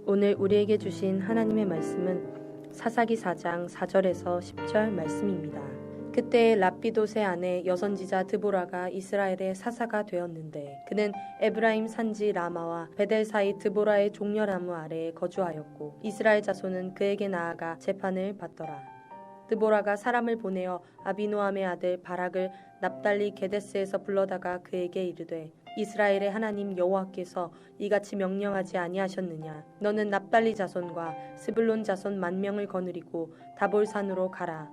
오늘 우리에게 주신 하나님의 말씀은 사사기 4장 4절에서 10절 말씀입니다. 그때 랍비돗의 아내 여선지자 드보라가 이스라엘의 사사가 되었는데 그는 에브라임 산지 라마와 베델 사이 드보라의 종려나무 아래에 거주하였고 이스라엘 자손은 그에게 나아가 재판을 받더라. 드보라가 사람을 보내어 아비노함의 아들 바락을 납달리 게데스에서 불러다가 그에게 이르되 이스라엘의 하나님 여호와께서 이같이 명령하지 아니하셨느냐. 너는 납달리 자손과 스불론 자손 10,000명을 거느리고 다볼산으로 가라.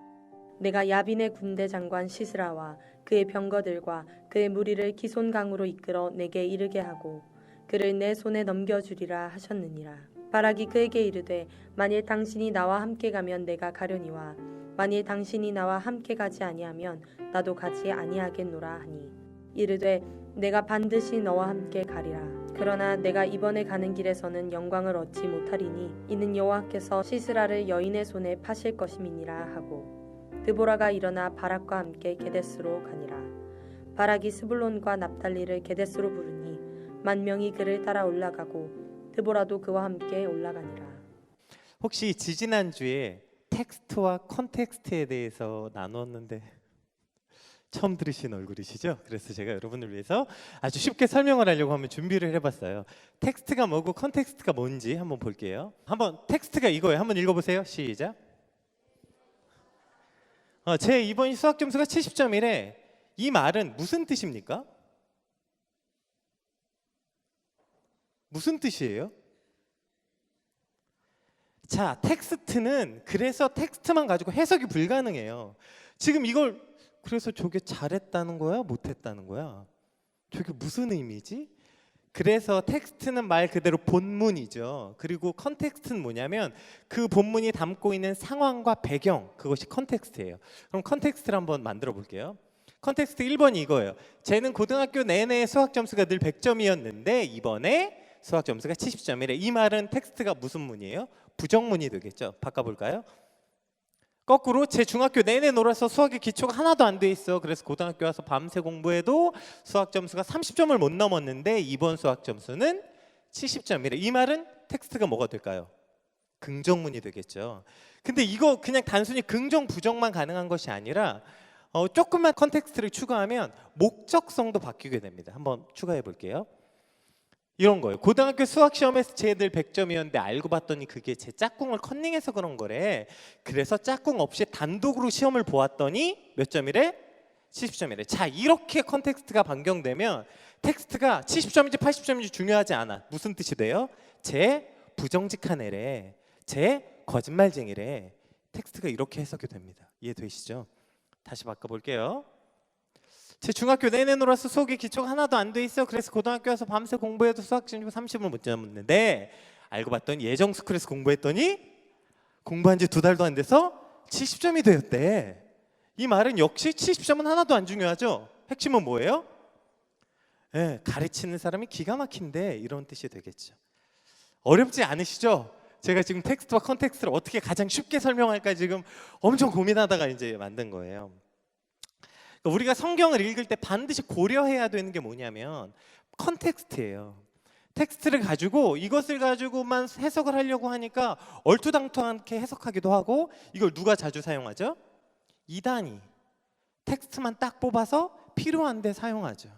내가 야빈의 군대 장관 시스라와 그의 병거들과 그의 무리를 기손강으로 이끌어 내게 이르게 하고 그를 내 손에 넘겨주리라 하셨느니라. 바락이 그에게 이르되 만일 당신이 나와 함께 가면 내가 가려니와 만일 당신이 나와 함께 가지 아니하면 나도 가지 아니하겠노라 하니 이르되 내가 반드시 너와 함께 가리라. 그러나 내가 이번에 가는 길에서는 영광을 얻지 못하리니 이는 여호와께서 시스라를 여인의 손에 파실 것임이니라 하고 드보라가 일어나 바락과 함께 게데스로 가니라. 바락이 스불론과 납달리를 게데스로 부르니 10,000명이 그를 따라 올라가고 드보라도 그와 함께 올라가니라. 혹시 지지난주에 텍스트와 컨텍스트에 대해서 나눴는데 처음 들으신 얼굴이시죠? 그래서 제가 여러분을 위해서 아주 쉽게 설명을 하려고 한번 준비를 해봤어요. 텍스트가 뭐고 컨텍스트가 뭔지 한번 볼게요. 한번 텍스트가 이거예요. 한번 읽어보세요. 시작. 제 이번 수학 점수가 70점이래. 이 말은 무슨 뜻입니까? 무슨 뜻이에요? 자, 텍스트는 그래서 텍스트만 가지고 해석이 불가능해요. 지금 이걸 그래서 저게 잘했다는 거야? 못했다는 거야? 저게 무슨 의미지? 그래서 텍스트는 말 그대로 본문이죠. 그리고 컨텍스트는 뭐냐면 그 본문이 담고 있는 상황과 배경, 그것이 컨텍스트예요. 그럼 컨텍스트를 한번 만들어 볼게요. 컨텍스트 1번이 이거예요. 쟤는 고등학교 내내 수학 점수가 늘 100점이었는데 이번에 수학 점수가 70점이래. 이 말은 텍스트가 무슨 문이에요? 부정문이 되겠죠. 바꿔볼까요? 거꾸로 제 중학교 내내 놀아서 수학의 기초가 하나도 안 돼 있어. 그래서 고등학교 와서 밤새 공부해도 수학 점수가 30점을 못 넘었는데 이번 수학 점수는 70점이래. 이 말은 텍스트가 뭐가 될까요? 긍정문이 되겠죠. 근데 이거 그냥 단순히 긍정 부정만 가능한 것이 아니라 조금만 컨텍스트를 추가하면 목적성도 바뀌게 됩니다. 한번 추가해 볼게요. 이런 거예요. 고등학교 수학 시험에서 쟤들 100점이었는데 알고 봤더니 그게 제 짝꿍을 컨닝해서 그런 거래. 그래서 짝꿍 없이 단독으로 시험을 보았더니 몇 점이래? 70점이래. 자, 이렇게 컨텍스트가 변경되면 텍스트가 70점인지 80점인지 중요하지 않아. 무슨 뜻이 돼요? 쟤 부정직한 애래. 쟤 거짓말쟁이래. 텍스트가 이렇게 해석이 됩니다. 이해되시죠? 다시 바꿔볼게요. 제 중학교 내내 놀아서 수학의 기초가 하나도 안 돼 있어. 그래서 고등학교 와서 밤새 공부해도 수학 점수 30을 못 넘었는데 알고 봤더니 예정 스쿨에서 공부했더니 공부한 지 2달도 안 돼서 70점이 되었대. 이 말은 역시 70점은 하나도 안 중요하죠. 핵심은 뭐예요? 가르치는 사람이 기가 막힌데 이런 뜻이 되겠죠. 어렵지 않으시죠? 제가 지금 텍스트와 컨텍스트를 어떻게 가장 쉽게 설명할까 지금 엄청 고민하다가 이제 만든 거예요. 우리가 성경을 읽을 때 반드시 고려해야 되는 게 뭐냐면 컨텍스트예요. 텍스트를 가지고 이것을 가지고만 해석을 하려고 하니까 얼토당토하게 해석하기도 하고 이걸 누가 자주 사용하죠? 이단이 텍스트만 딱 뽑아서 필요한 데 사용하죠.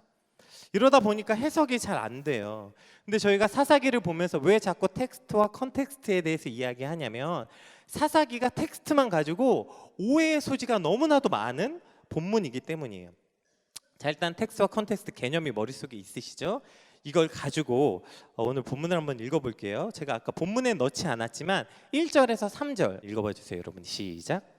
이러다 보니까 해석이 잘 안 돼요. 근데 저희가 사사기를 보면서 왜 자꾸 텍스트와 컨텍스트에 대해서 이야기하냐면 사사기가 텍스트만 가지고 오해의 소지가 너무나도 많은 본문이기 때문이에요. 자, 일단 텍스트와 컨텍스트 개념이 머릿속에 있으시죠? 이걸 가지고 오늘 본문을 한번 읽어볼게요. 제가 아까 본문에 넣지 않았지만 1절에서 3절 읽어봐 주세요. 여러분 시작.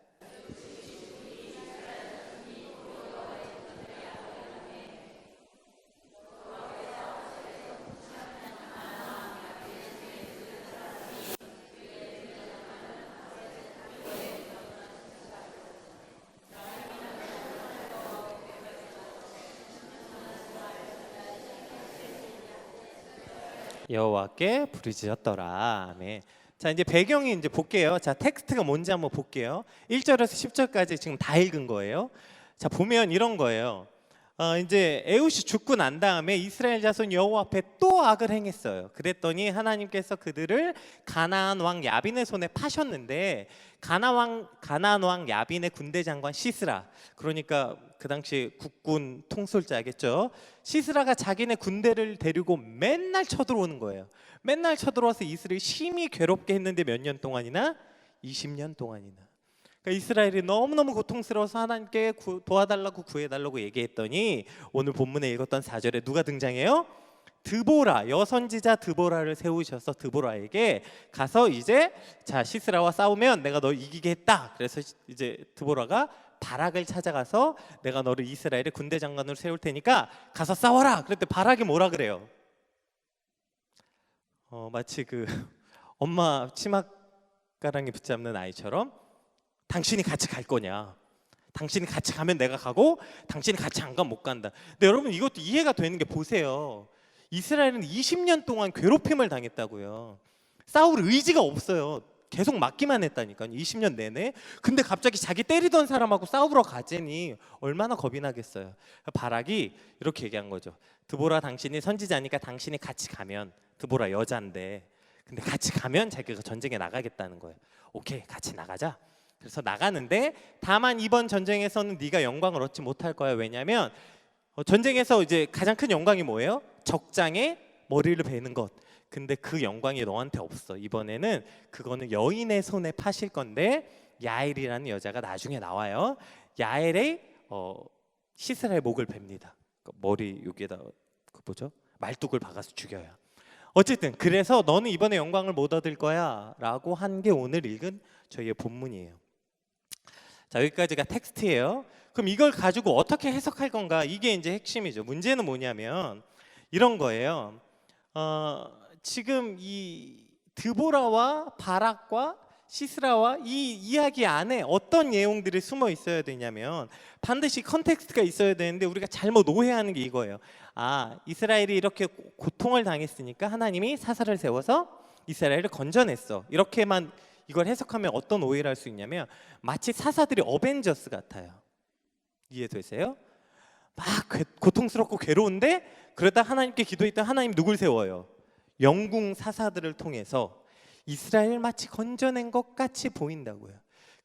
여호와께 부르짖었더라. 아멘. 자, 이제 배경이 이제 볼게요. 자, 텍스트가 뭔지 한번 볼게요. 1절에서 10절까지 지금 다 읽은 거예요. 자, 보면 이런 거예요. 이제 에훗이 죽고 난 다음에 이스라엘 자손 여호와 앞에 또 악을 행했어요. 그랬더니 하나님께서 그들을 가나안 왕 야빈의 손에 파셨는데 가나안 왕 야빈의 군대 장관 시스라, 그러니까 그 당시 국군 통솔자겠죠. 시스라가 자기네 군대를 데리고 맨날 쳐들어오는 거예요. 맨날 쳐들어와서 이스라엘을 심히 괴롭게 했는데 몇 년 동안이나? 20년 동안이나. 그러니까 이스라엘이 너무너무 고통스러워서 하나님께 도와달라고 구해달라고 얘기했더니 오늘 본문에 읽었던 4절에 누가 등장해요? 드보라, 여선지자 드보라를 세우셔서 드보라에게 가서 이제 자 시스라와 싸우면 내가 너 이기게 했다. 그래서 이제 드보라가 바락을 찾아가서 내가 너를 이스라엘의 군대 장관으로 세울 테니까 가서 싸워라. 그랬더니 바락이 뭐라 그래요? 마치 그 엄마 치맛가랑이 붙잡는 아이처럼 당신이 같이 갈 거냐? 당신이 같이 가면 내가 가고 당신이 같이 안 가면 못 간다. 근데 여러분 이것도 이해가 되는 게 보세요. 이스라엘은 20년 동안 괴롭힘을 당했다고요. 싸울 의지가 없어요. 계속 맞기만 했다니까요. 20년 내내. 근데 갑자기 자기 때리던 사람하고 싸우러 가자니 얼마나 겁이 나겠어요. 바락이 이렇게 얘기한 거죠. 드보라 당신이 선지자니까 당신이 같이 가면, 드보라 여자인데 근데 같이 가면 자기가 전쟁에 나가겠다는 거예요. 오케이, 같이 나가자. 그래서 나가는데 다만 이번 전쟁에서는 네가 영광을 얻지 못할 거야. 왜냐하면 전쟁에서 이제 가장 큰 영광이 뭐예요? 적장에 머리를 베는 것. 근데 그 영광이 너한테 없어. 이번에는 그거는 여인의 손에 파실 건데 야엘이라는 여자가 나중에 나와요. 야엘의 시스라의 목을 베입니다. 머리 여기에다 그 뭐죠? 말뚝을 박아서 죽여요. 어쨌든 그래서 너는 이번에 영광을 못 얻을 거야 라고 한 게 오늘 읽은 저희의 본문이에요. 자, 여기까지가 텍스트예요. 그럼 이걸 가지고 어떻게 해석할 건가? 이게 이제 핵심이죠. 문제는 뭐냐면 이런 거예요. 지금 이 드보라와 바락과 시스라와 이 이야기 안에 어떤 내용들이 숨어 있어야 되냐면 반드시 컨텍스트가 있어야 되는데 우리가 잘못 오해하는 게 이거예요. 이스라엘이 이렇게 고통을 당했으니까 하나님이 사사를 세워서 이스라엘을 건져냈어. 이렇게만 이걸 해석하면 어떤 오해를 할 수 있냐면 마치 사사들이 어벤져스 같아요. 이해되세요? 막 고통스럽고 괴로운데 그러다 하나님께 기도했던 하나님 누굴 세워요? 영궁 사사들을 통해서 이스라엘을 마치 건져낸 것 같이 보인다고요.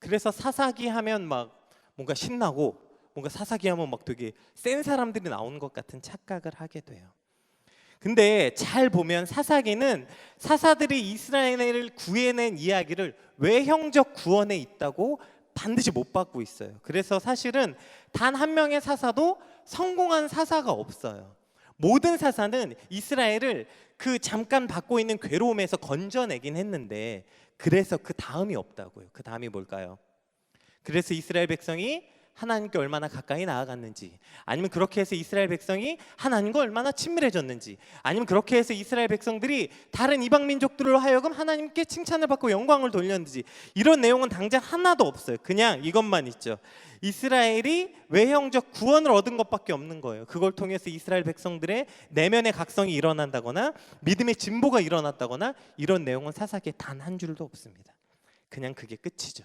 그래서 사사기 하면 막 뭔가 신나고 뭔가 사사기 하면 막 되게 센 사람들이 나오는 것 같은 착각을 하게 돼요. 근데 잘 보면 사사기는 사사들이 이스라엘을 구해낸 이야기를 외형적 구원에 있다고 반드시 못 받고 있어요. 그래서 사실은 단 한 명의 사사도 성공한 사사가 없어요. 모든 사사는 이스라엘을 그 잠깐 받고 있는 괴로움에서 건져내긴 했는데 그래서 그 다음이 없다고요. 그 다음이 뭘까요? 그래서 이스라엘 백성이 하나님께 얼마나 가까이 나아갔는지, 아니면 그렇게 해서 이스라엘 백성이 하나님과 얼마나 친밀해졌는지, 아니면 그렇게 해서 이스라엘 백성들이 다른 이방 민족들로 하여금 하나님께 칭찬을 받고 영광을 돌렸는지, 이런 내용은 당장 하나도 없어요. 그냥 이것만 있죠. 이스라엘이 외형적 구원을 얻은 것밖에 없는 거예요. 그걸 통해서 이스라엘 백성들의 내면의 각성이 일어난다거나 믿음의 진보가 일어났다거나 이런 내용은 사사기에 단 한 줄도 없습니다. 그냥 그게 끝이죠.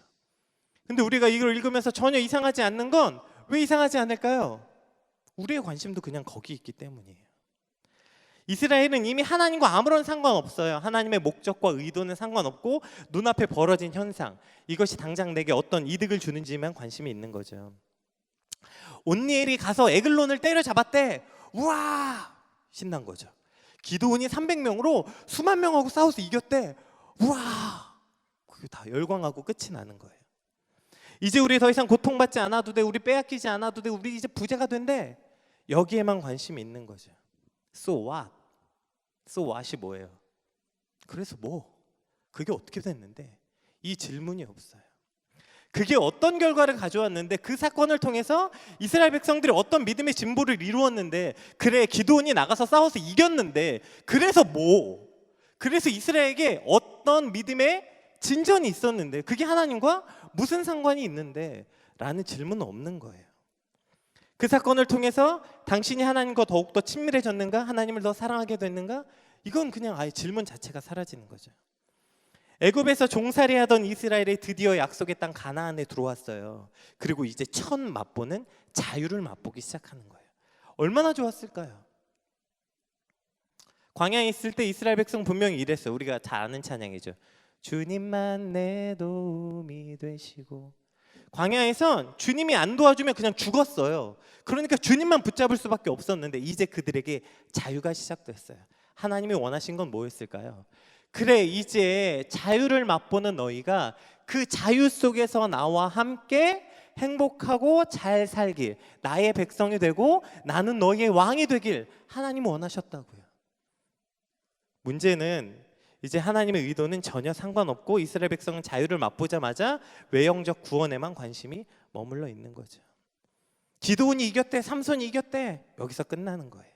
근데 우리가 이걸 읽으면서 전혀 이상하지 않는 건 왜 이상하지 않을까요? 우리의 관심도 그냥 거기 있기 때문이에요. 이스라엘은 이미 하나님과 아무런 상관없어요. 하나님의 목적과 의도는 상관없고 눈앞에 벌어진 현상, 이것이 당장 내게 어떤 이득을 주는지만 관심이 있는 거죠. 온니엘이 가서 에글론을 때려잡았대. 우와! 신난 거죠. 기드온이 300명으로 수만 명하고 싸워서 이겼대. 우와! 그게 다 열광하고 끝이 나는 거예요. 이제 우리 더 이상 고통받지 않아도 돼. 우리 빼앗기지 않아도 돼. 우리 이제 부자가 된대. 여기에만 관심이 있는 거죠. So what? So what이 뭐예요? 그래서 뭐? 그게 어떻게 됐는데? 이 질문이 없어요. 그게 어떤 결과를 가져왔는데, 그 사건을 통해서 이스라엘 백성들이 어떤 믿음의 진보를 이루었는데, 그래 기드온이 나가서 싸워서 이겼는데 그래서 뭐? 그래서 이스라엘에게 어떤 믿음의 진전이 있었는데 그게 하나님과 무슨 상관이 있는데? 라는 질문은 없는 거예요. 그 사건을 통해서 당신이 하나님과 더욱더 친밀해졌는가? 하나님을 더 사랑하게 됐는가? 이건 그냥 아예 질문 자체가 사라지는 거죠. 애굽에서 종살이하던 이스라엘이 드디어 약속의 땅 가나안에 들어왔어요. 그리고 이제 첫 맛보는 자유를 맛보기 시작하는 거예요. 얼마나 좋았을까요? 광야에 있을 때 이스라엘 백성 분명히 이랬어요. 우리가 잘 아는 찬양이죠. 주님만 내 도움이 되시고. 광야에선 주님이 안 도와주면 그냥 죽었어요. 그러니까 주님만 붙잡을 수밖에 없었는데 이제 그들에게 자유가 시작됐어요. 하나님이 원하신 건 뭐였을까요? 그래, 이제 자유를 맛보는 너희가 그 자유 속에서 나와 함께 행복하고 잘 살길, 나의 백성이 되고 나는 너희의 왕이 되길 하나님은 원하셨다고요. 문제는 이제 하나님의 의도는 전혀 상관없고 이스라엘 백성은 자유를 맛보자마자 외형적 구원에만 관심이 머물러 있는 거죠. 기드온이 이겼대, 삼손이 이겼대, 여기서 끝나는 거예요.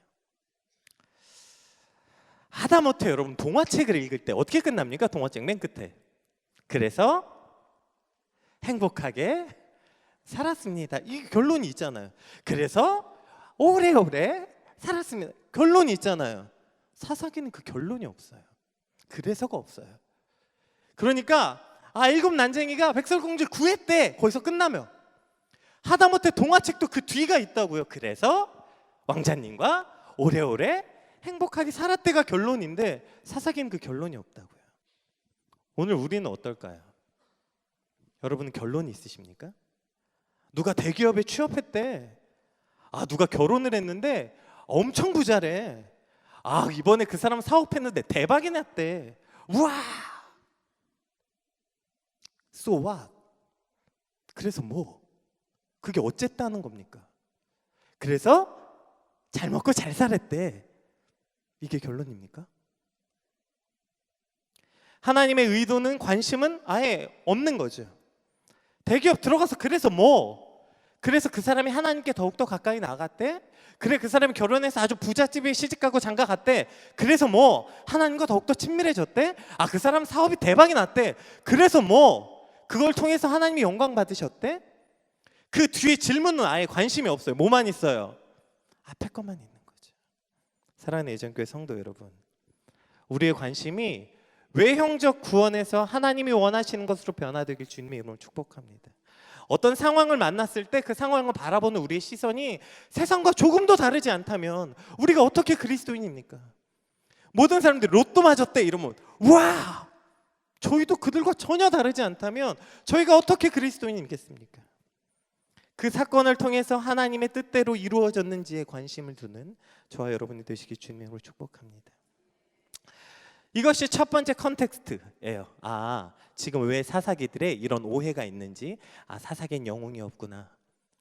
하다못해 여러분 동화책을 읽을 때 어떻게 끝납니까? 동화책 맨 끝에 그래서 행복하게 살았습니다. 이 결론이 있잖아요. 그래서 오래오래 살았습니다. 결론이 있잖아요. 사사기는 그 결론이 없어요. 그래서가 없어요. 그러니까 일곱 난쟁이가 백설공주를 구했대, 거기서 끝나면. 하다못해 동화책도 그 뒤가 있다고요. 그래서 왕자님과 오래오래 행복하게 살았대가 결론인데 사사기는 그 결론이 없다고요. 오늘 우리는 어떨까요? 여러분은 결론이 있으십니까? 누가 대기업에 취업했대. 누가 결혼을 했는데 엄청 부자래. 이번에 그 사람 사업했는데 대박이 났대. 우와! So what? 그래서 뭐? 그게 어쨌다는 겁니까? 그래서 잘 먹고 잘 살았대. 이게 결론입니까? 하나님의 의도는, 관심은 아예 없는 거죠. 대기업 들어가서 그래서 뭐? 그래서 그 사람이 하나님께 더욱더 가까이 나갔대? 그래, 그 사람이 결혼해서 아주 부잣집에 시집가고 장가 갔대? 그래서 뭐? 하나님과 더욱더 친밀해졌대? 그 사람 사업이 대박이 났대? 그래서 뭐? 그걸 통해서 하나님이 영광 받으셨대? 그 뒤에 질문은 아예 관심이 없어요. 뭐만 있어요? 앞에 것만 있는 거죠. 사랑하는 예전교회 성도 여러분, 우리의 관심이 외형적 구원에서 하나님이 원하시는 것으로 변화되길 주님의 이름으로 축복합니다. 어떤 상황을 만났을 때 그 상황을 바라보는 우리의 시선이 세상과 조금도 다르지 않다면 우리가 어떻게 그리스도인입니까? 모든 사람들이 로또 맞았대 이러면 와! 저희도 그들과 전혀 다르지 않다면 저희가 어떻게 그리스도인이겠습니까? 그 사건을 통해서 하나님의 뜻대로 이루어졌는지에 관심을 두는 저와 여러분이 되시길 주님의 이름으로 축복합니다. 이것이 첫 번째 컨텍스트예요. 지금 왜 사사기들의 이런 오해가 있는지, 사사기엔 영웅이 없구나,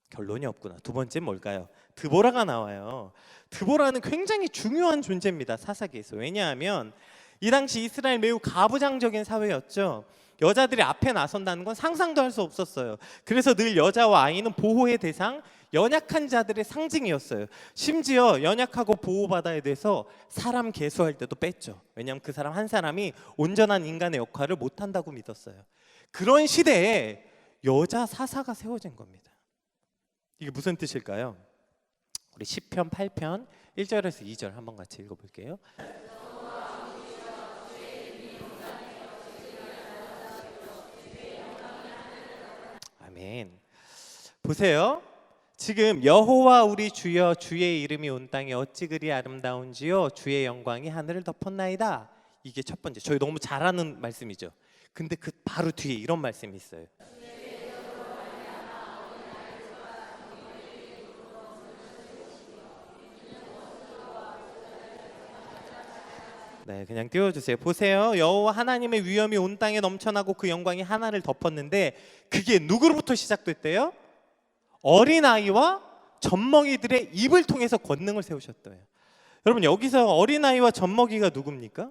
결론이 없구나. 두 번째 뭘까요? 드보라가 나와요. 드보라는 굉장히 중요한 존재입니다, 사사기에서. 왜냐하면 이 당시 이스라엘 매우 가부장적인 사회였죠. 여자들이 앞에 나선다는 건 상상도 할 수 없었어요. 그래서 늘 여자와 아이는 보호의 대상, 연약한 자들의 상징이었어요. 심지어 연약하고 보호받아야 돼서 사람 계수할 때도 뺐죠. 왜냐하면 그 사람 한 사람이 온전한 인간의 역할을 못한다고 믿었어요. 그런 시대에 여자 사사가 세워진 겁니다. 이게 무슨 뜻일까요? 우리 시편 8편 1절에서 2절 한번 같이 읽어볼게요. 아멘. 보세요. 지금 여호와 우리 주여, 주의 이름이 온 땅에 어찌 그리 아름다운지요, 주의 영광이 하늘을 덮었나이다. 이게 첫 번째, 저희 너무 잘 아는 말씀이죠. 근데 그 바로 뒤에 이런 말씀이 있어요. 네, 그냥 띄워주세요. 보세요. 여호와 하나님의 위엄이 온 땅에 넘쳐나고 그 영광이 하늘을 덮었는데 그게 누구로부터 시작됐대요? 어린아이와 젖먹이들의 입을 통해서 권능을 세우셨대요. 여러분, 여기서 어린아이와 젖먹이가 누굽니까?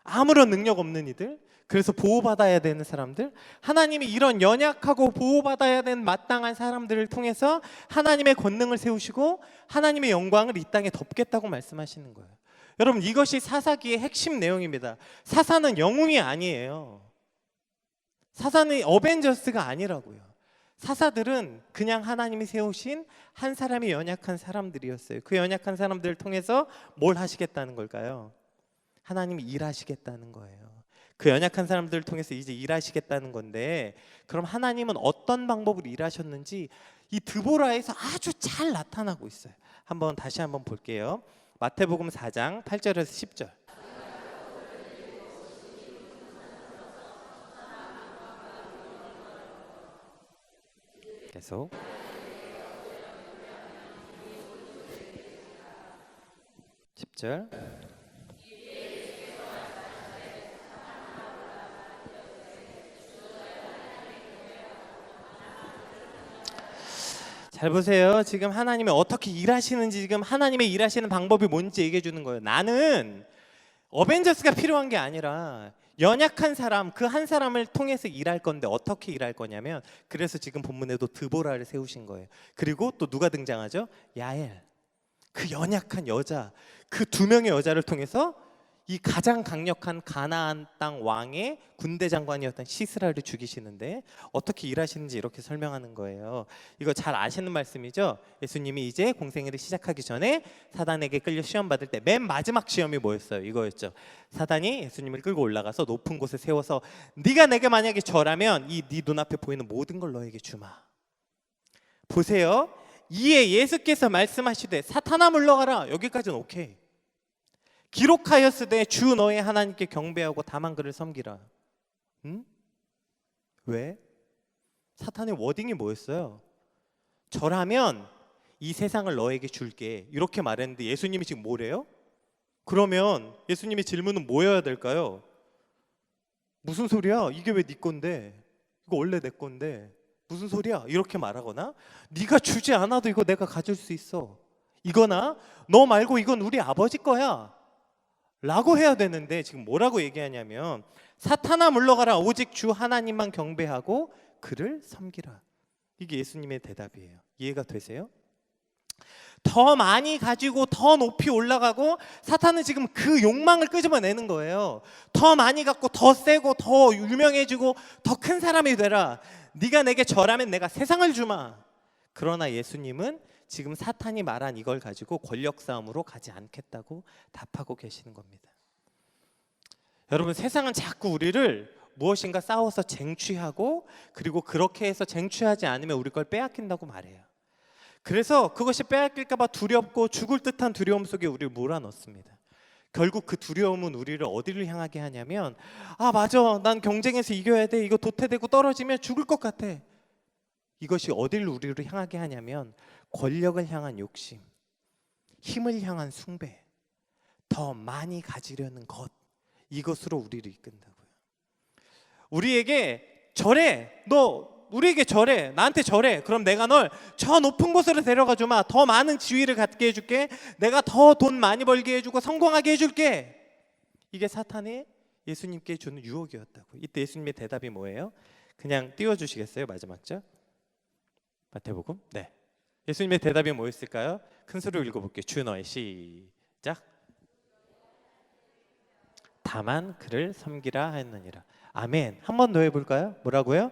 아무런 능력 없는 이들, 그래서 보호받아야 되는 사람들, 하나님이 이런 연약하고 보호받아야 되는 마땅한 사람들을 통해서 하나님의 권능을 세우시고 하나님의 영광을 이 땅에 덮겠다고 말씀하시는 거예요. 여러분, 이것이 사사기의 핵심 내용입니다. 사사는 영웅이 아니에요. 사사는 어벤져스가 아니라고요. 사사들은 그냥 하나님이 세우신 한 사람이 연약한 사람들이었어요. 그 연약한 사람들을 통해서 뭘 하시겠다는 걸까요? 하나님이 일하시겠다는 거예요. 그 연약한 사람들을 통해서 이제 일하시겠다는 건데, 그럼 하나님은 어떤 방법으로 일하셨는지 이 드보라에서 아주 잘 나타나고 있어요. 다시 한번 볼게요. 마태복음 4장 8절에서 10절. 계속. (10절) 잘 보세요. 지금 하나님이 어떻게 일하시는지, 지금 하나님의 일하시는 방법이 뭔지 얘기해 주는 거예요. 나는 어벤져스가 필요한 게 아니라 연약한 사람, 그 한 사람을 통해서 일할 건데 어떻게 일할 거냐면, 그래서 지금 본문에도 드보라를 세우신 거예요. 그리고 또 누가 등장하죠? 야엘, 그 연약한 여자, 그 두 명의 여자를 통해서 이 가장 강력한 가나안 땅 왕의 군대 장관이었던 시스라를 죽이시는데 어떻게 일하시는지 이렇게 설명하는 거예요. 이거 잘 아시는 말씀이죠. 예수님이 이제 공생애를 시작하기 전에 사단에게 끌려 시험 받을 때 맨 마지막 시험이 뭐였어요? 이거였죠. 사단이 예수님을 끌고 올라가서 높은 곳에 세워서 네가 내게 만약에 절하면 이 네 눈앞에 보이는 모든 걸 너에게 주마. 보세요. 이에 예수께서 말씀하시되 사탄아 물러가라. 여기까지는 오케이. 기록하였으되 주 너의 하나님께 경배하고 다만 그를 섬기라. 응? 왜? 사탄의 워딩이 뭐였어요? 절하면 이 세상을 너에게 줄게, 이렇게 말했는데 예수님이 지금 뭐래요? 그러면 예수님의 질문은 뭐여야 될까요? 무슨 소리야? 이게 왜 네 건데? 이거 원래 내 건데 무슨 소리야? 이렇게 말하거나, 네가 주지 않아도 이거 내가 가질 수 있어, 이거나 너 말고 이건 우리 아버지 거야 라고 해야 되는데, 지금 뭐라고 얘기하냐면 사탄아 물러가라, 오직 주 하나님만 경배하고 그를 섬기라. 이게 예수님의 대답이에요. 이해가 되세요? 더 많이 가지고 더 높이 올라가고, 사탄은 지금 그 욕망을 끄집어내는 거예요. 더 많이 갖고 더 세고 더 유명해지고 더 큰 사람이 되라. 네가 내게 절하면 내가 세상을 주마. 그러나 예수님은 지금 사탄이 말한 이걸 가지고 권력 싸움으로 가지 않겠다고 답하고 계시는 겁니다. 여러분, 세상은 자꾸 우리를 무엇인가 싸워서 쟁취하고, 그리고 그렇게 해서 쟁취하지 않으면 우리 걸 빼앗긴다고 말해요. 그래서 그것이 빼앗길까 봐 두렵고 죽을 듯한 두려움 속에 우리를 몰아넣습니다. 결국 그 두려움은 우리를 어디를 향하게 하냐면, 아 맞아, 난 경쟁에서 이겨야 돼, 이거 도태되고 떨어지면 죽을 것 같아. 이것이 어디를 우리를 향하게 하냐면 권력을 향한 욕심, 힘을 향한 숭배, 더 많이 가지려는 것, 이것으로 우리를 이끈다고요. 우리에게 절해, 너 우리에게 절해, 나한테 절해, 그럼 내가 널 저 높은 곳으로 데려가 주마, 더 많은 지위를 갖게 해줄게, 내가 더 돈 많이 벌게 해주고 성공하게 해줄게. 이게 사탄이 예수님께 주는 유혹이었다고. 이때 예수님의 대답이 뭐예요? 그냥 띄워주시겠어요? 마지막 절 마태복음. 네, 예수님의 대답이 뭐였을까요? 큰 소리로 읽어볼게요. 주 너의, 시작. 다만 그를 섬기라 하였느니라. 아멘. 한 번 더 해볼까요? 뭐라고요?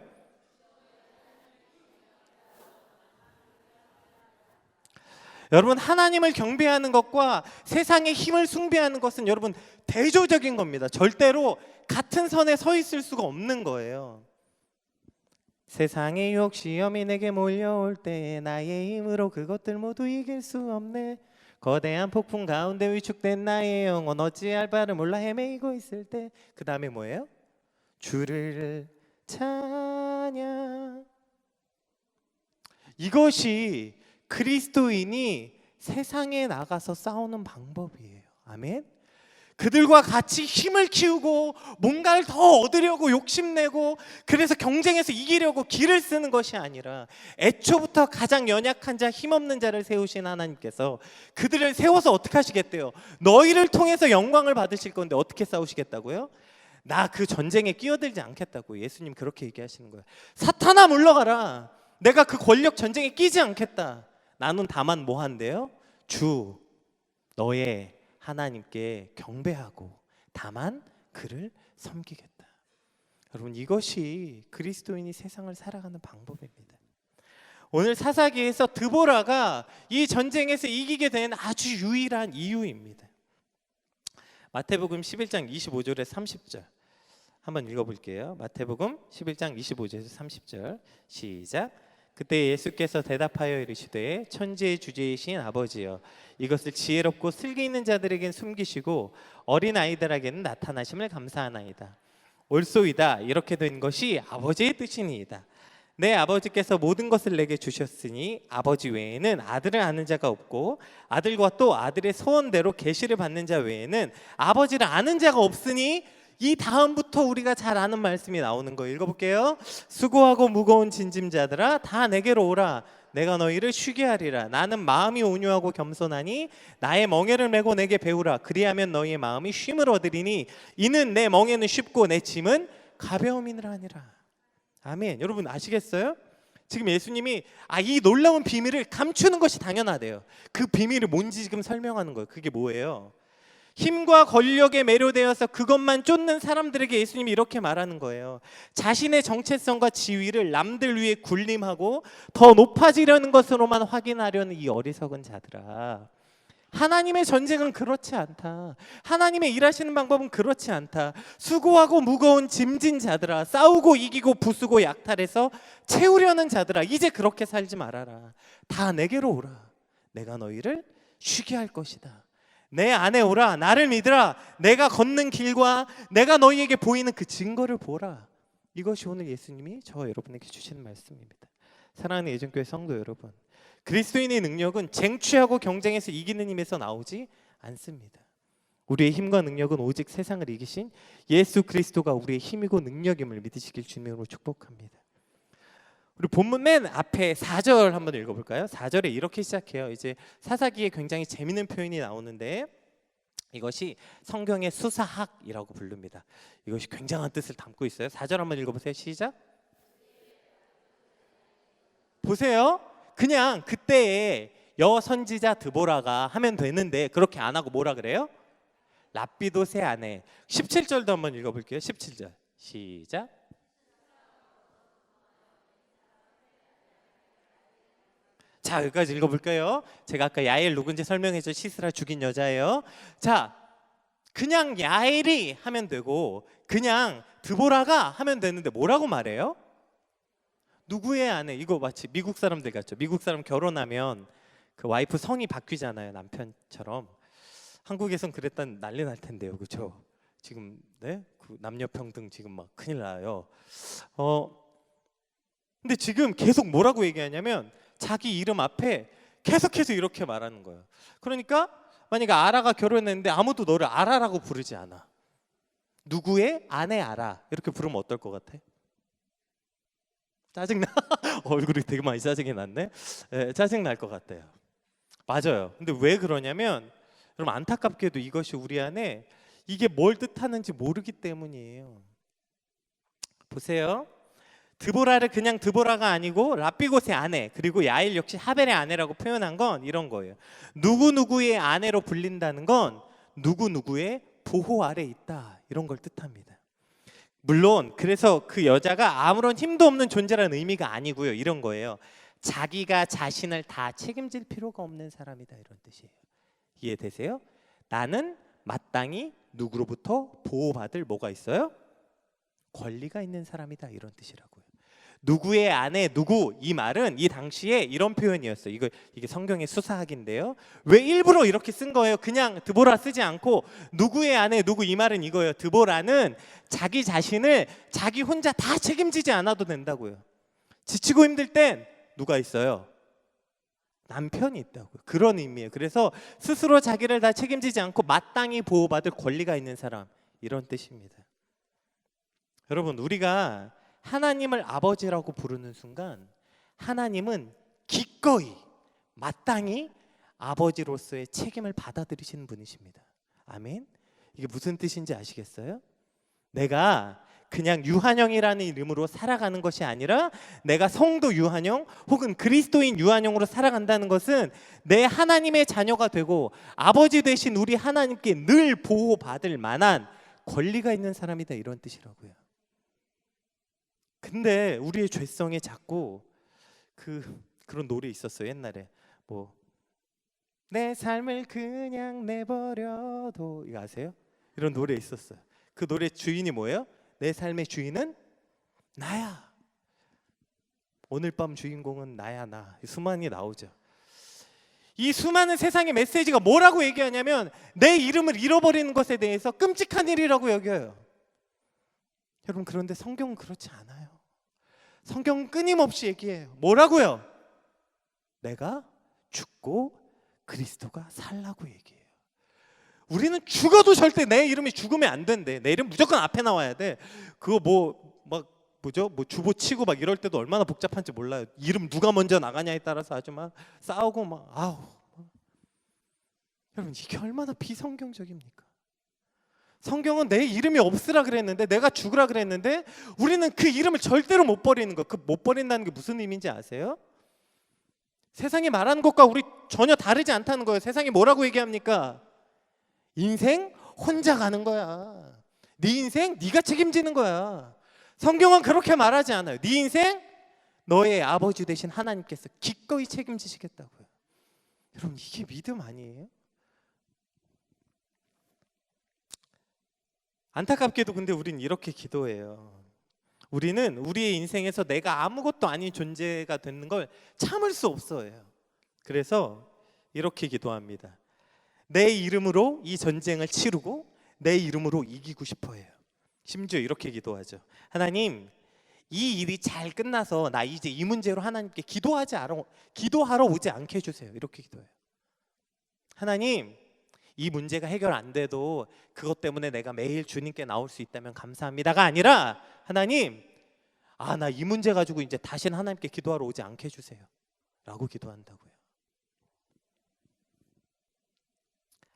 여러분, 하나님을 경배하는 것과 세상의 힘을 숭배하는 것은 여러분 대조적인 겁니다. 절대로 같은 선에 서 있을 수가 없는 거예요. 세상의 유혹 시험이 내게 몰려올 때 나의 힘으로 그것들 모두 이길 수 없네. 거대한 폭풍 가운데 위축된 나의 영혼 어찌할 바를 몰라 헤매이고 있을 때, 그 다음에 뭐예요? 주를 찬양. 이것이 그리스도인이 세상에 나가서 싸우는 방법이에요. 아멘. 그들과 같이 힘을 키우고 뭔가를 더 얻으려고 욕심내고, 그래서 경쟁에서 이기려고 기를 쓰는 것이 아니라, 애초부터 가장 연약한 자, 힘없는 자를 세우신 하나님께서 그들을 세워서 어떻게 하시겠대요? 너희를 통해서 영광을 받으실 건데 어떻게 싸우시겠다고요? 나 그 전쟁에 끼어들지 않겠다고 예수님 그렇게 얘기하시는 거예요. 사탄아 물러가라, 내가 그 권력 전쟁에 끼지 않겠다. 나는 다만 뭐 한대요? 주 너의 하나님께 경배하고 다만 그를 섬기겠다. 여러분, 이것이 그리스도인이 세상을 살아가는 방법입니다. 오늘 사사기에서 드보라가 이 전쟁에서 이기게 된 아주 유일한 이유입니다. 마태복음 11장 25절에 30절 한번 읽어볼게요. 마태복음 11장 25절에서 30절 시작. 그때 예수께서 대답하여 이르시되 천지의 주제이신 아버지여 이것을 지혜롭고 슬기 있는 자들에겐 숨기시고 어린 아이들에게는 나타나심을 감사하나이다. 옳소이다. 이렇게 된 것이 아버지의 뜻이니이다. 내 아버지께서 모든 것을 내게 주셨으니 아버지 외에는 아들을 아는 자가 없고 아들과 또 아들의 소원대로 계시를 받는 자 외에는 아버지를 아는 자가 없으니 이 다음부터 우리가 잘 아는 말씀이 나오는 거예요. 읽어볼게요. 수고하고 무거운 짐짐자들아 다 내게로 오라. 내가 너희를 쉬게 하리라. 나는 마음이 온유하고 겸손하니 나의 멍에를 메고 내게 배우라. 그리하면 너희의 마음이 쉼을 얻으리니 이는 내 멍에는 쉽고 내 짐은 가벼움이니라 하니라. 아멘. 여러분 아시겠어요? 지금 예수님이 이 놀라운 비밀을 감추는 것이 당연하대요. 그 비밀이 뭔지 지금 설명하는 거예요. 그게 뭐예요? 힘과 권력에 매료되어서 그것만 쫓는 사람들에게 예수님이 이렇게 말하는 거예요. 자신의 정체성과 지위를 남들 위해 군림하고 더 높아지려는 것으로만 확인하려는 이 어리석은 자들아, 하나님의 전쟁은 그렇지 않다. 하나님의 일하시는 방법은 그렇지 않다. 수고하고 무거운 짐진 자들아, 싸우고 이기고 부수고 약탈해서 채우려는 자들아, 이제 그렇게 살지 말아라. 다 내게로 오라. 내가 너희를 쉬게 할 것이다. 내 안에 오라. 나를 믿으라. 내가 걷는 길과 내가 너희에게 보이는 그 증거를 보라. 이것이 오늘 예수님이 저와 여러분에게 주시는 말씀입니다. 사랑하는 예전교회 성도 여러분, 그리스도인의 능력은 쟁취하고 경쟁해서 이기는 힘에서 나오지 않습니다. 우리의 힘과 능력은 오직 세상을 이기신 예수 그리스도가 우리의 힘이고 능력임을 믿으시길 주님으로 축복합니다. 우리 본문 맨 앞에 4절 한번 읽어볼까요? 4절에 이렇게 시작해요. 이제 사사기에 굉장히 재미있는 표현이 나오는데 이것이 성경의 수사학이라고 부릅니다. 이것이 굉장한 뜻을 담고 있어요. 4절 한번 읽어보세요. 시작. 보세요. 그냥 그때의 여선지자 드보라가 하면 되는데 그렇게 안 하고 뭐라 그래요? 랍비도세 아내. 17절도 한번 읽어볼게요. 17절 시작. 자, 여기까지 읽어볼까요? 제가 아까 야엘 누군지 설명해줘. 시스라 죽인 여자예요. 자, 그냥 야엘이 하면 되고 그냥 드보라가 하면 되는데 뭐라고 말해요? 누구의 아내? 이거 마치 미국 사람들 같죠. 미국 사람 결혼하면 그 와이프 성이 바뀌잖아요. 남편처럼. 한국에선 그랬단 난리 날 텐데요. 그렇죠? 지금 그 남녀 평등 지금 막 큰일 나요. 근데 지금 계속 뭐라고 얘기하냐면 자기 이름 앞에 계속해서 이렇게 말하는 거예요. 그러니까 만약에 아라가 결혼했는데 아무도 너를 아라라고 부르지 않아. 누구의 아내 아라 이렇게 부르면 어떨 것 같아? 짜증나? 얼굴이 되게 많이 짜증이 났네. 짜증 날 것 같아요. 맞아요. 근데 왜 그러냐면 여러분 안타깝게도 이것이 우리 안에 이게 뭘 뜻하는지 모르기 때문이에요. 보세요. 드보라를 그냥 드보라가 아니고 랍비곳의 아내 그리고 야일 역시 하벨의 아내라고 표현한 건 이런 거예요. 누구누구의 아내로 불린다는 건 누구누구의 보호 아래 있다 이런 걸 뜻합니다. 물론 그래서 그 여자가 아무런 힘도 없는 존재라는 의미가 아니고요. 이런 거예요. 자기가 자신을 다 책임질 필요가 없는 사람이다 이런 뜻이에요. 이해되세요? 나는 마땅히 누구로부터 보호받을 뭐가 있어요? 권리가 있는 사람이다 이런 뜻이라고요. 누구의 아내 누구 이 말은 이 당시에 이런 표현이었어요. 이게 성경의 수사학인데요. 왜 일부러 이렇게 쓴 거예요? 그냥 드보라 쓰지 않고 누구의 아내 누구 이 말은 이거예요. 드보라는 자기 자신을 자기 혼자 다 책임지지 않아도 된다고요. 지치고 힘들 땐 누가 있어요? 남편이 있다고요. 그런 의미예요. 그래서 스스로 자기를 다 책임지지 않고 마땅히 보호받을 권리가 있는 사람 이런 뜻입니다. 여러분 우리가 하나님을 아버지라고 부르는 순간 하나님은 기꺼이 마땅히 아버지로서의 책임을 받아들이시는 분이십니다. 아멘. 이게 무슨 뜻인지 아시겠어요? 내가 그냥 유한영이라는 이름으로 살아가는 것이 아니라 내가 성도 유한영 혹은 그리스도인 유한영으로 살아간다는 것은 내 하나님의 자녀가 되고 아버지 되신 우리 하나님께 늘 보호받을 만한 권리가 있는 사람이다 이런 뜻이라고요. 근데 우리의 죄성에 자꾸 그런 노래 있었어요. 옛날에 뭐 내 삶을 그냥 내버려도 이거 아세요? 이런 노래 있었어요. 그 노래 주인이 뭐예요? 내 삶의 주인은 나야. 오늘 밤 주인공은 나야 나. 수많이 나오죠. 이 수많은 세상의 메시지가 뭐라고 얘기하냐면 내 이름을 잃어버리는 것에 대해서 끔찍한 일이라고 여겨요. 여러분, 그런데 성경은 그렇지 않아요. 성경은 끊임없이 얘기해요. 뭐라고요? 내가 죽고 그리스도가 살라고 얘기해요. 우리는 죽어도 절대 내 이름이 죽으면 안 된대. 내 이름 무조건 앞에 나와야 돼. 그거 뭐죠? 뭐 주보 치고 막 이럴 때도 얼마나 복잡한지 몰라요. 이름 누가 먼저 나가냐에 따라서 아주 막 싸우고 막 아우. 여러분, 이게 얼마나 비성경적입니까? 성경은 내 이름이 없으라 그랬는데, 내가 죽으라 그랬는데 우리는 그 이름을 절대로 못 버리는 거. 그 못 버린다는 게 무슨 의미인지 아세요? 세상이 말하는 것과 우리 전혀 다르지 않다는 거예요. 세상이 뭐라고 얘기합니까? 인생 혼자 가는 거야. 네 인생 네가 책임지는 거야. 성경은 그렇게 말하지 않아요. 네 인생 너의 아버지 되신 하나님께서 기꺼이 책임지시겠다고요. 여러분, 이게 믿음 아니에요? 안타깝게도 근데 우린 이렇게 기도해요. 우리는 우리의 인생에서 내가 아무것도 아닌 존재가 되는 걸 참을 수 없어요. 그래서 이렇게 기도합니다. 내 이름으로 이 전쟁을 치르고 내 이름으로 이기고 싶어해요. 심지어 이렇게 기도하죠. 하나님, 이 일이 잘 끝나서 나 이제 이 문제로 하나님께 기도하러 오지 않게 해주세요. 이렇게 기도해요. 하나님, 이 문제가 해결 안 돼도 그것 때문에 내가 매일 주님께 나올 수 있다면 감사합니다가 아니라, 하나님, 나 이 문제 가지고 이제 다시는 하나님께 기도하러 오지 않게 해주세요 라고 기도한다고요.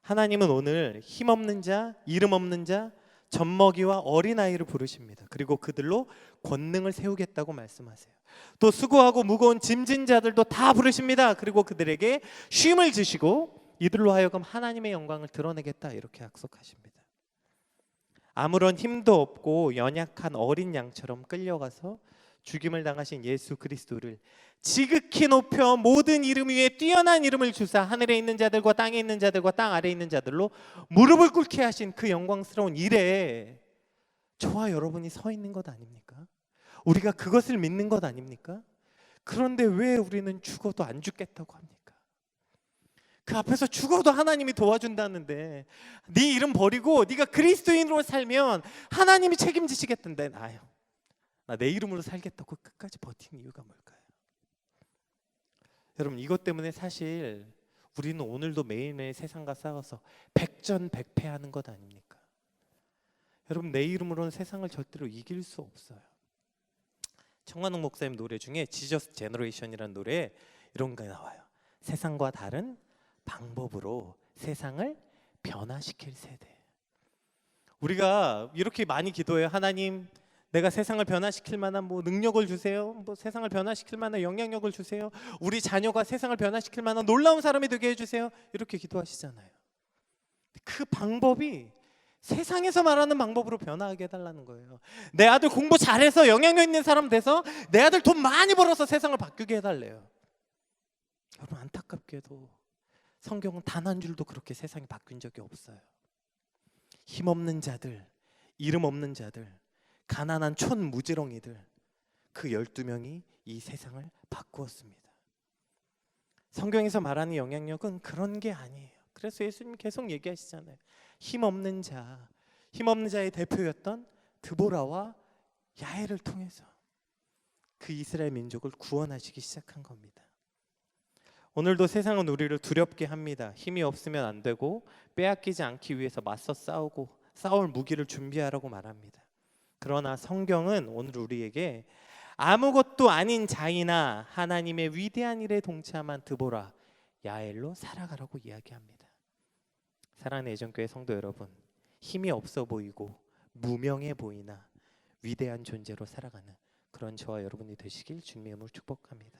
하나님은 오늘 힘없는 자, 이름 없는 자, 젖먹이와 어린아이를 부르십니다. 그리고 그들로 권능을 세우겠다고 말씀하세요. 또 수고하고 무거운 짐진 자들도 다 부르십니다. 그리고 그들에게 쉼을 주시고 이들로 하여금 하나님의 영광을 드러내겠다, 이렇게 약속하십니다. 아무런 힘도 없고 연약한 어린 양처럼 끌려가서 죽임을 당하신 예수 그리스도를 지극히 높여 모든 이름 위에 뛰어난 이름을 주사 하늘에 있는 자들과 땅에 있는 자들과 땅 아래에 있는 자들로 무릎을 꿇게 하신 그 영광스러운 일에 저와 여러분이 서 있는 것 아닙니까? 우리가 그것을 믿는 것 아닙니까? 그런데 왜 우리는 죽어도 안 죽겠다고 합니까? 그 앞에서 죽어도 하나님이 도와준다는데, 네 이름 버리고 네가 그리스도인으로 살면 하나님이 책임지시겠던데, 나 내 이름으로 살겠다고 끝까지 버틴 이유가 뭘까요? 여러분, 이것 때문에 사실 우리는 오늘도 매일매일 세상과 싸워서 백전백패하는 것 아닙니까? 여러분, 내 이름으로는 세상을 절대로 이길 수 없어요. 청관욱 목사님 노래 중에 지저스 제너레이션이라는 노래에 이런 게 나와요. 세상과 다른 방법으로 세상을 변화시킬 세대. 우리가 이렇게 많이 기도해요. 하나님, 내가 세상을 변화시킬 만한 능력을 주세요. 세상을 변화시킬 만한 영향력을 주세요. 우리 자녀가 세상을 변화시킬 만한 놀라운 사람이 되게 해주세요. 이렇게 기도하시잖아요. 그 방법이 세상에서 말하는 방법으로 변화하게 해달라는 거예요. 내 아들 공부 잘해서 영향력 있는 사람 돼서 내 아들 돈 많이 벌어서 세상을 바꾸게 해달래요. 여러분, 안타깝게도 성경은 단 한 줄도 그렇게 세상이 바뀐 적이 없어요. 힘없는 자들, 이름 없는 자들, 가난한 촌무지렁이들, 그 12명이 이 세상을 바꾸었습니다. 성경에서 말하는 영향력은 그런 게 아니에요. 그래서 예수님이 계속 얘기하시잖아요. 힘없는 자의 대표였던 드보라와 야엘을 통해서 그 이스라엘 민족을 구원하시기 시작한 겁니다. 오늘도 세상은 우리를 두렵게 합니다. 힘이 없으면 안 되고 빼앗기지 않기 위해서 맞서 싸울 무기를 준비하라고 말합니다. 그러나 성경은 오늘 우리에게 아무것도 아닌 자이나 하나님의 위대한 일에 동참한 드보라, 야엘로 살아가라고 이야기합니다. 사랑하는 애정교회 성도 여러분, 힘이 없어 보이고 무명해 보이나 위대한 존재로 살아가는 그런 저와 여러분이 되시길 주님의 이름으로 축복합니다.